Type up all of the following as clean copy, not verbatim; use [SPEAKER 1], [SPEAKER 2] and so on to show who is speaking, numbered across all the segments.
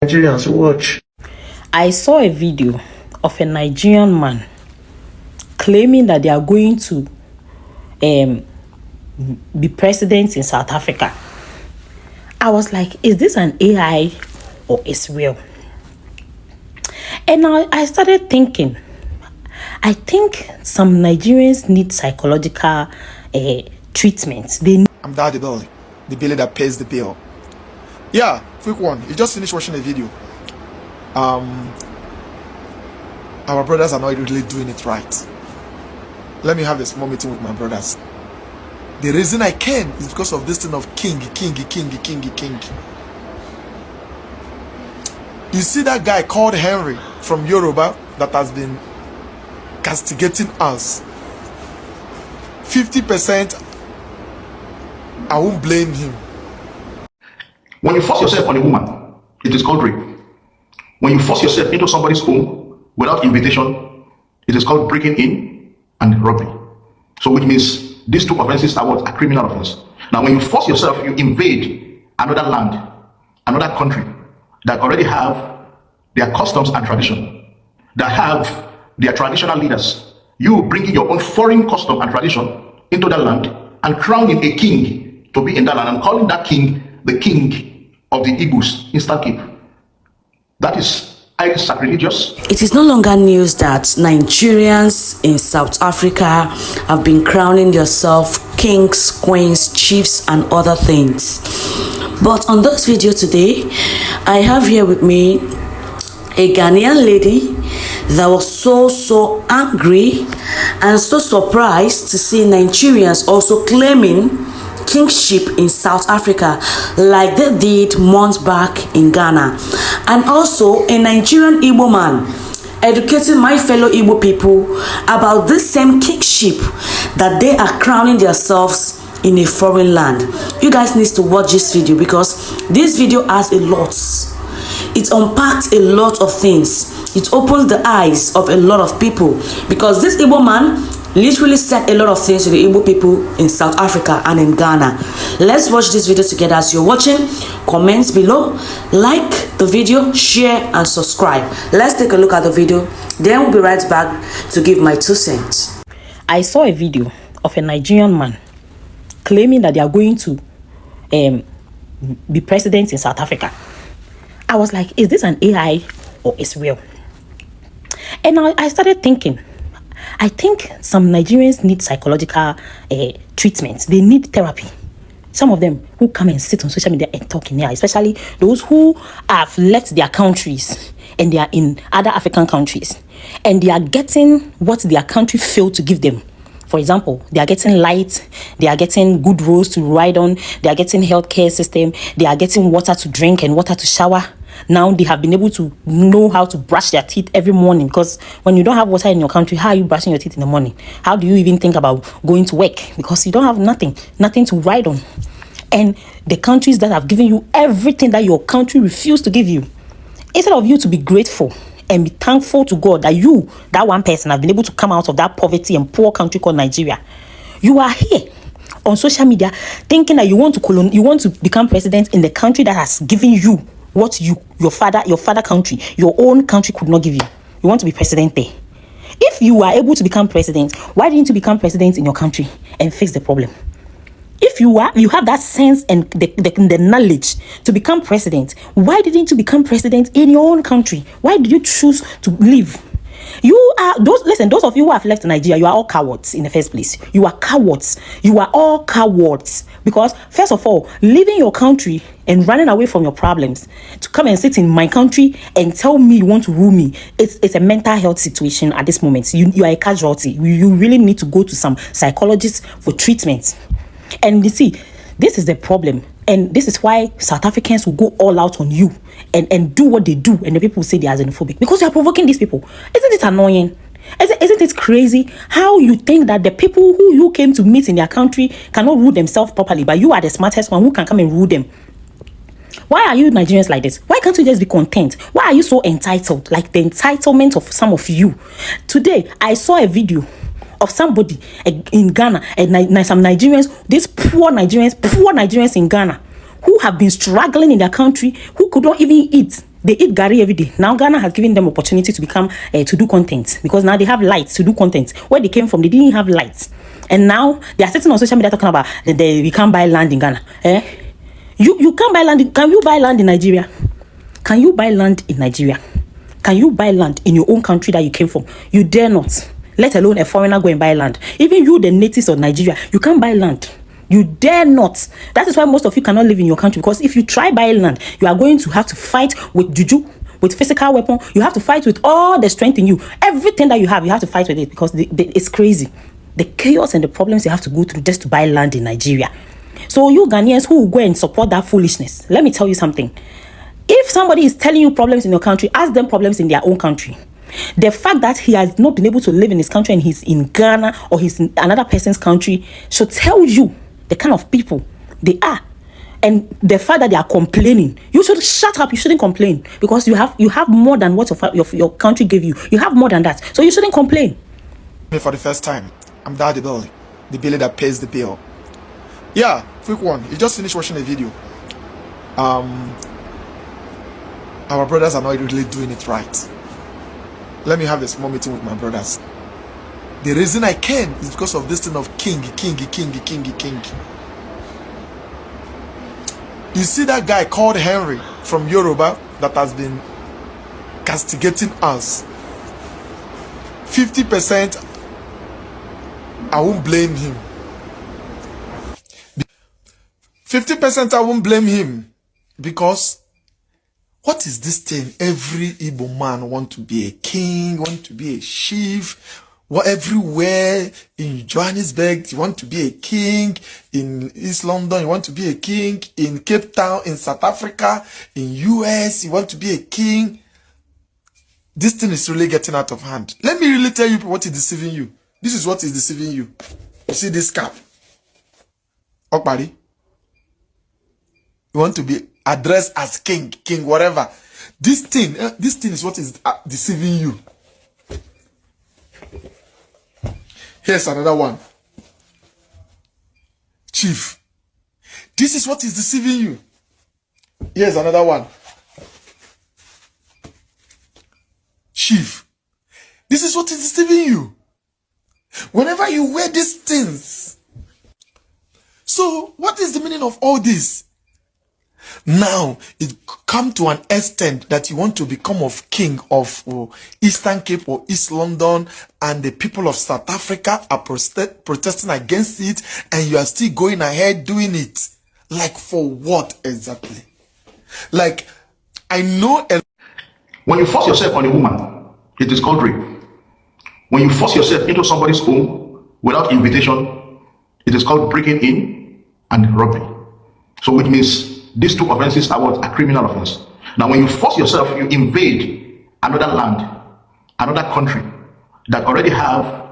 [SPEAKER 1] Nigerians, watch.
[SPEAKER 2] I saw a video of a Nigerian man claiming that they are going to be president in South Africa. I was like, is this an AI or is real? And now I started thinking, I think some Nigerians need psychological treatment.
[SPEAKER 3] I'm Daddy Belly, the Billy that pays the bill. Yeah, quick one. You just finished watching a video. Our brothers are not really doing it right. Let me have a small meeting with my brothers. The reason I came is because of this thing of king. You see that guy called Henry from Yoruba that has been castigating us. 50%, I won't blame him.
[SPEAKER 4] When you force yourself on a woman, it is called rape. When you force yourself into somebody's home without invitation, it is called breaking in and robbery. So which means these two offenses are what? A criminal offense. Now when you force yourself, you invade another land, another country that already have their customs and tradition, that have their traditional leaders. You bringing your own foreign custom and tradition into that land and crowning a king to be in that land and calling that king the king of the Igbos, Instant Cape. That is highly sacrilegious.
[SPEAKER 5] It is no longer news that Nigerians in South Africa have been crowning themselves kings, queens, chiefs, and other things. But on this video today, I have here with me a Ghanaian lady that was so angry and so surprised to see Nigerians also claiming kingship in South Africa like they did months back in Ghana. And also a Nigerian Igbo man educating my fellow Igbo people about this same kingship that they are crowning themselves in a foreign land. You guys need to watch this video because this video has a lot. It unpacks a lot of things. It opens the eyes of a lot of people because this Igbo man literally said a lot of things to the Igbo people in South Africa and in Ghana. Let's watch this video together. As you're watching, comment below, like the video, share and subscribe. Let's take a look at the video, then we'll be right back to give my 2 cents.
[SPEAKER 2] I saw a video of a Nigerian man claiming that they are going to be president in South Africa. I was like, is this an AI or is real? And now I started thinking, I think some Nigerians need psychological treatment. They need therapy. Some of them who come and sit on social media and talk in here, especially those who have left their countries and they are in other African countries and they are getting what their country failed to give them. For example, they are getting light, they are getting good roads to ride on, they are getting healthcare system, they are getting water to drink and water to shower. Now they have been able to know how to brush their teeth every morning, because when you don't have water in your country, how are you brushing your teeth in the morning? How do you even think about going to work? Because you don't have nothing to ride on. And the countries that have given you everything that your country refused to give you, instead of you to be grateful and be thankful to God that you, that one person, have been able to come out of that poverty and poor country called Nigeria, you are here on social media thinking that you want to become president in the country that has given you what your father country, your own country could not give you. You want to be president there. If you are able to become president, why didn't you become president in your country and fix the problem? If you have that sense and the knowledge to become president, why didn't you become president in your own country? Why did you choose to leave? Those of you who have left Nigeria, you are all cowards in the first place. You are cowards. You are all cowards. Because first of all, leaving your country and running away from your problems to come and sit in my country and tell me you want to rule me, it's a mental health situation at this moment. You are a casualty. You really need to go to some psychologists for treatment. And you see, this is the problem. And this is why South Africans will go all out on you and do what they do. And the people will say they are xenophobic because you are provoking these people. Isn't it annoying? Isn't it crazy how you think that the people who you came to meet in their country cannot rule themselves properly, but you are the smartest one who can come and rule them? Why are you Nigerians like this? Why can't you just be content? Why are you so entitled? Like the entitlement of some of you. Today, I saw a video of somebody in Ghana and some Nigerians, these poor Nigerians in Ghana who have been struggling in their country, who could not even eat. They eat gari every day. Now Ghana has given them opportunity to become to do content, because now they have lights to do content. Where they came from, they didn't have lights, and now they are sitting on social media talking about we can't buy land in Ghana. You can't buy land. Can you buy land in Nigeria? Can you buy land in Nigeria? Can you buy land in your own country that you came from? You dare not. Let alone a foreigner go and buy land. Even you, the natives of Nigeria, you can't buy land. You dare not. That is why most of you cannot live in your country, because if you try buying land, you are going to have to fight with juju, with physical weapon. You have to fight with all the strength in you. Everything that you have to fight with it, because it's crazy. The chaos and the problems you have to go through just to buy land in Nigeria. So you Ghanaians who will go and support that foolishness, let me tell you something. If somebody is telling you problems in your country, ask them problems in their own country. The fact that he has not been able to live in his country and he's in Ghana or he's in another person's country should tell you the kind of people they are. And the fact that they are complaining, you should shut up. You shouldn't complain, because you have more than what your country gave you. You have more than that, so you shouldn't complain.
[SPEAKER 3] For the first time, I'm Daddy Billy, the Billy that pays the bill. Yeah, quick one. You just finished watching a video. Our brothers are not really doing it right. Let me have a small meeting with my brothers. The reason I came is because of this thing of king. You see that guy called Henry from Yoruba that has been castigating us. 50%, I won't blame him. 50% I won't blame him, because what is this thing? Every Igbo man want to be a king, want to be a chief. Everywhere in Johannesburg, you want to be a king. In East London, you want to be a king. In Cape Town, in South Africa, in US, you want to be a king. This thing is really getting out of hand. Let me really tell you what is deceiving you. This is what is deceiving you. You see this cap? Okbari. You want to be addressed as king, whatever. This thing is what is deceiving you. Here's another one. Chief. This is what is deceiving you. Here's another one. Chief. This is what is deceiving you. Whenever you wear these things. So, what is the meaning of all this? Now, it come to an extent that you want to become of king of Eastern Cape or East London, and the people of South Africa are protesting against it, and you are still going ahead doing it. Like, for what exactly? Like, I know...
[SPEAKER 4] When you force yourself on a woman, it is called rape. When you force yourself into somebody's home without invitation, it is called breaking in and robbery. So which means these two offenses are what? A criminal offense. Now when you force yourself, you invade another land, another country that already have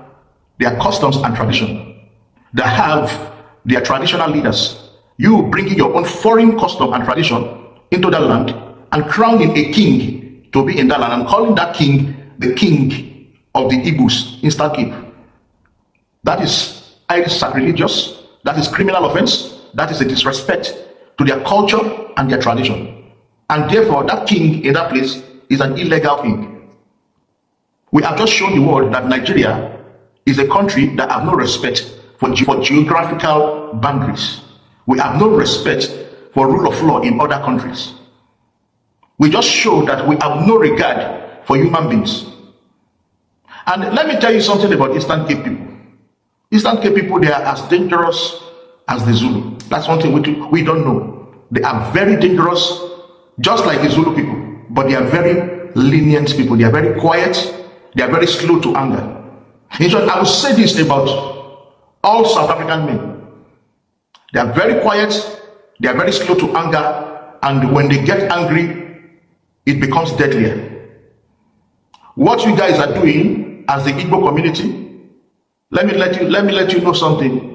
[SPEAKER 4] their customs and tradition, that have their traditional leaders. You bringing your own foreign custom and tradition into that land and crowning a king to be in that land and calling that king the king of the Igbos, Eastern Cape. That is either sacrilegious, that is criminal offense, that is a disrespect to their culture and their tradition. And therefore, that king in that place is an illegal king. We have just shown the world that Nigeria is a country that have no respect for geographical boundaries. We have no respect for rule of law in other countries. We just show that we have no regard for human beings. And let me tell you something about Eastern Cape people. Eastern Cape people, they are as dangerous as the Zulu. That's one thing we don't know. They are very dangerous, just like the Zulu people, but they are very lenient people. They are very quiet. They are very slow to anger. In short, I will say this about all South African men. They are very quiet. They are very slow to anger. And when they get angry, it becomes deadlier. What you guys are doing as the Igbo community, let me let you know something.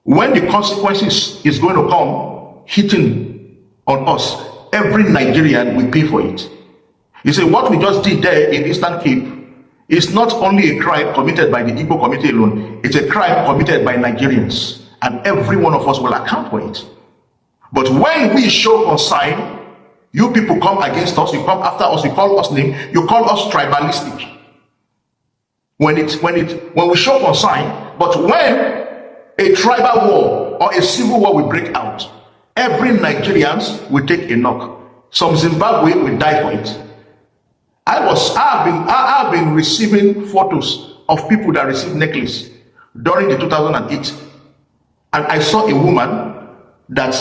[SPEAKER 4] When the consequences is going to come hitting on us, every Nigerian will pay for it. You see, what we just did there in Eastern Cape is not only a crime committed by the Igbo community alone, it's a crime committed by Nigerians, and every one of us will account for it. But when we show concern, You people come against us, you come after us, you call us name, you call us tribalistic. When we show concern, but when a tribal war or a civil war will break out, every Nigerians will take a knock. Some Zimbabwe will die for it. I've been receiving photos of people that received necklace during the 2008, and I saw a woman that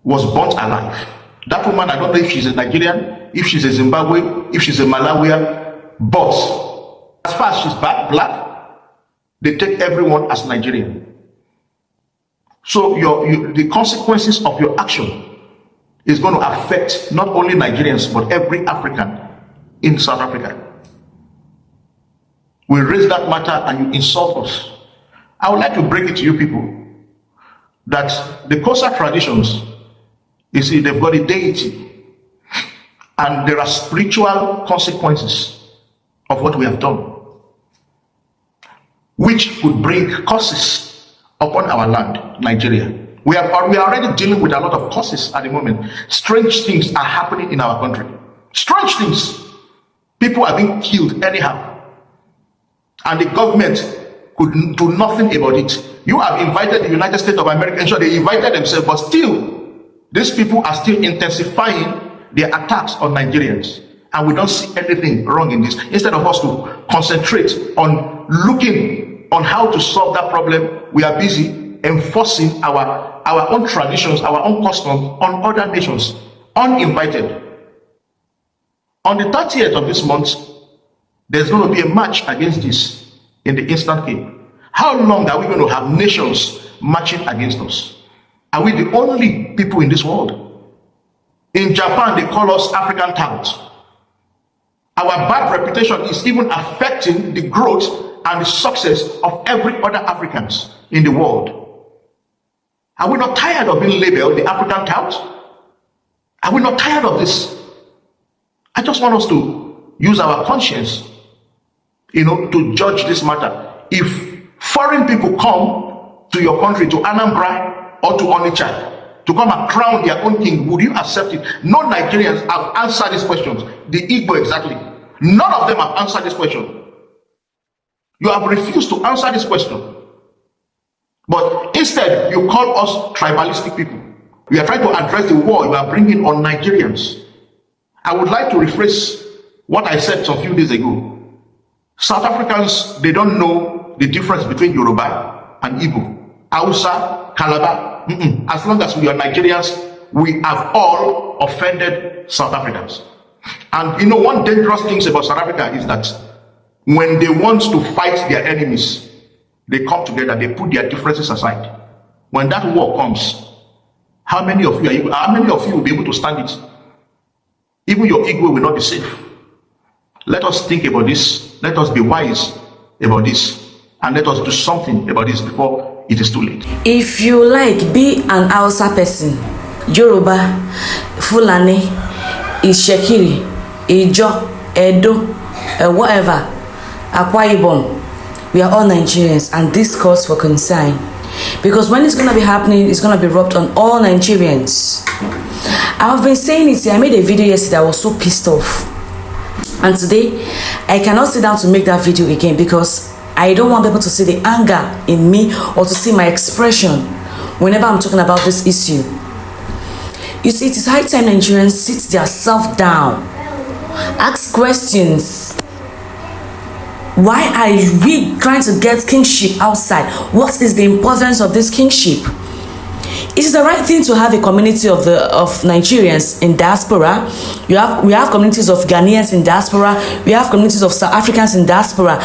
[SPEAKER 4] was burnt alive. That woman, I don't know if she's a Nigerian, if she's a Zimbabwe, if she's a Malawian, but as far as she's black, they take everyone as Nigerian. So the consequences of your action is going to affect not only Nigerians, but every African in South Africa. We raise that matter and you insult us. I would like to break it to you people that the Xhosa traditions, you see, they've got a deity, and there are spiritual consequences of what we have done, which could bring curses upon our land, Nigeria. We are already dealing with a lot of curses at the moment. Strange things are happening in our country. Strange things. People are being killed anyhow, and the government could do nothing about it. You have invited the United States of America, and sure, they invited themselves, but still, these people are still intensifying their attacks on Nigerians, and we don't see anything wrong in this. Instead of us to concentrate on looking on how to solve that problem, we are busy enforcing our own traditions, our own customs on other nations, uninvited. On the 30th of this month, there's going to be a march against this in the Eastern Cape. How long are we going to have nations marching against us? Are we the only people in this world? In Japan, they call us African touts. Our bad reputation is even affecting the growth and the success of every other Africans in the world. Are we not tired of being labeled the African tout? Are we not tired of this? I just want us to use our conscience, to judge this matter. If foreign people come to your country, to Anambra or to Onitsha, to come and crown their own king, would you accept it? No Nigerians have answered these questions. The Igbo exactly. None of them have answered this question. You have refused to answer this question. But instead, you call us tribalistic people. We are trying to address the war you are bringing on Nigerians. I would like to rephrase what I said some few days ago. South Africans, they don't know the difference between Yoruba and Igbo, Hausa, Calabar. As long as we are Nigerians, we have all offended South Africans. And one dangerous thing about South Africa is that when they want to fight their enemies, they come together, they put their differences aside. When that war comes, how many of you will be able to stand it? Even your ego will not be safe. Let us think about this. Let us be wise about this. And let us do something about this before it is too late.
[SPEAKER 5] If you like, be an Hausa person, Yoruba, Fulani, Ishekiri, Ijo, Edo, whatever, Akwa Ibom, we are all Nigerians, and this calls for concern. Because when it's going to be happening, it's going to be rubbed on all Nigerians. I've been saying it. I made a video yesterday. I was so pissed off, and today I cannot sit down to make that video again because I don't want people to see the anger in me or to see my expression whenever I'm talking about this issue. You see, it is high time Nigerians sit themselves down, ask questions. Why are we trying to get kingship outside? What is the importance of this kingship? It is the right thing to have a community of Nigerians in diaspora. We have communities of Ghanaians in diaspora. We have communities of South Africans in diaspora.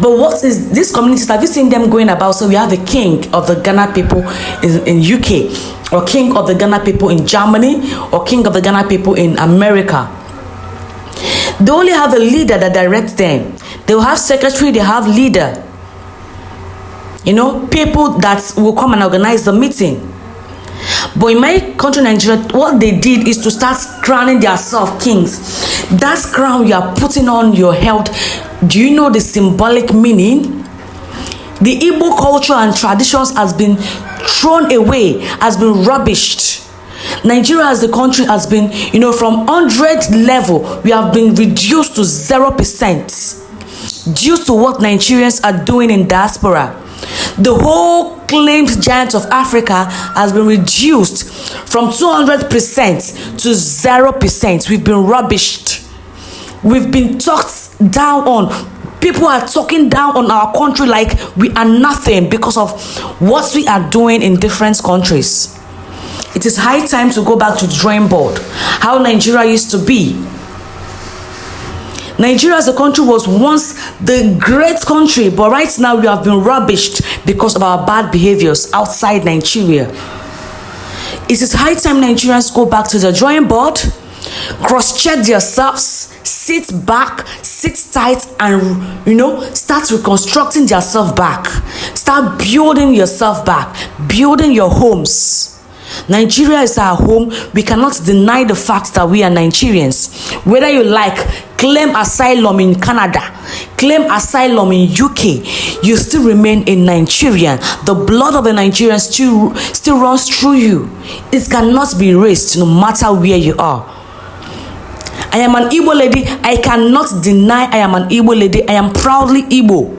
[SPEAKER 5] But what is these communities? Have you seen them going about? So we have the king of the Ghana people in UK, or king of the Ghana people in Germany, or king of the Ghana people in America. They only have a leader that directs them. They will have secretary. They have leader. People that will come and organize the meeting. But in my country, Nigeria, what they did is to start crowning themselves kings. That crown you are putting on your head, do you know the symbolic meaning? The Igbo culture and traditions has been thrown away, has been rubbished. Nigeria as the country has been, from 100 level, we have been reduced to 0% due to what Nigerians are doing in diaspora. The whole claimed giant of Africa has been reduced from 200% to 0%. We've been rubbished. We've been talked down on. People are talking down on our country like we are nothing because of what we are doing in different countries. It is high time to go back to the drawing board, how Nigeria used to be. Nigeria as a country was once the great country, but right now we have been rubbished because of our bad behaviors outside Nigeria. It is high time Nigerians go back to the drawing board, cross-check yourselves, sit back, sit tight, and start reconstructing yourself back. Start building yourself back, building your homes. Nigeria is our home. We cannot deny the fact that we are Nigerians. Whether you claim asylum in Canada, claim asylum in UK, you still remain a Nigerian. The blood of the Nigerians still runs through you. It cannot be erased no matter where you are. I am an Igbo lady. I cannot deny I am an Igbo lady. I am proudly Igbo.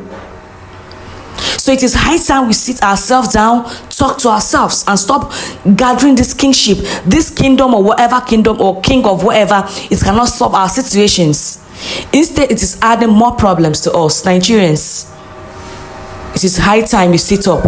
[SPEAKER 5] So it is high time we sit ourselves down, talk to ourselves, and stop gathering this kingship, this kingdom or whatever kingdom or king of whatever. It cannot solve our situations. Instead, it is adding more problems to us, Nigerians. It is high time we sit up.